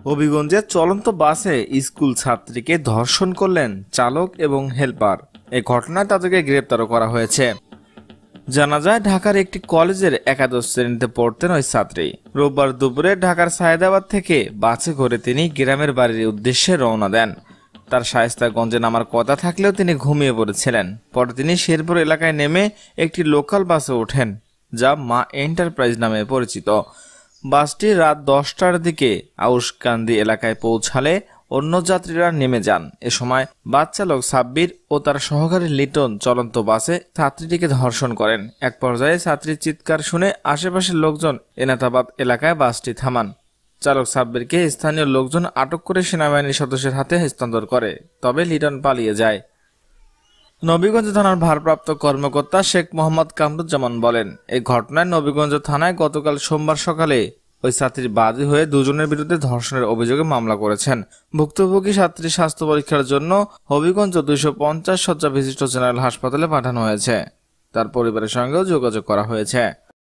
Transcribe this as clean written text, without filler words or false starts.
হবিগঞ্জে চলন্ত বাসে স্কুল ছাত্রীকে ধর্ষণ করলেন চালক এবং হেলপার। এই ঘটনায় তাদেরকে গ্রেপ্তারও করা হয়েছে। জানা যায় ঢাকার একটি কলেজের একাদশ শ্রেণীতে পড়তেন ওই ছাত্রী। রোববার দুপুরে ঢাকার সায়েদাবাদ থেকে বাসে করে তিনি গ্রামের বাড়ির উদ্দেশ্যে রওনা দেন। তার শায়েস্তাগঞ্জে নামার কথা থাকলেও তিনি ঘুমিয়ে পড়েছিলেন। পরে তিনি শেরপুর এলাকায় নেমে একটি লোকাল বাসে ওঠেন, যা মা এন্টারপ্রাইজ নামে পরিচিত। বাসটি রাত 10টার দিকে আউশকান্দি এলাকায় পৌঁছালে অন্য যাত্রীরা নেমে যান। এ সময় বাস চালক সাব্বির ও তার সহকারী লিটন চলন্ত বাসে ছাত্রীটিকে ধর্ষণ করেন। এক পর্যায়ে ছাত্রীর চিৎকার শুনে আশেপাশের লোকজন এনাতাবাদ এলাকায় বাসটি থামান। চালক সাব্বিরকে স্থানীয় লোকজন আটক করে সেনাবাহিনীর সদস্যের হাতে হস্তান্তর করে, তবে লিটন পালিয়ে যায়। নবীগঞ্জ থানার ভারপ্রাপ্ত কর্মকর্তা শেখ মোহাম্মদ কামরুজ্জামান বলেন, এই ঘটনায় নবীগঞ্জ থানায় গতকাল সোমবার সকালে ওই ছাত্রীর বাদী হয়ে দুজনের বিরুদ্ধে ধর্ষণের অভিযোগে মামলা করেছেন। ভুক্তভোগী ছাত্রীর স্বাস্থ্য পরীক্ষার জন্য হবিগঞ্জ 250 শয্যা বিশিষ্ট জেনারেল হাসপাতালে পাঠানো হয়েছে। তার পরিবারের সঙ্গেও যোগাযোগ করা হয়েছে।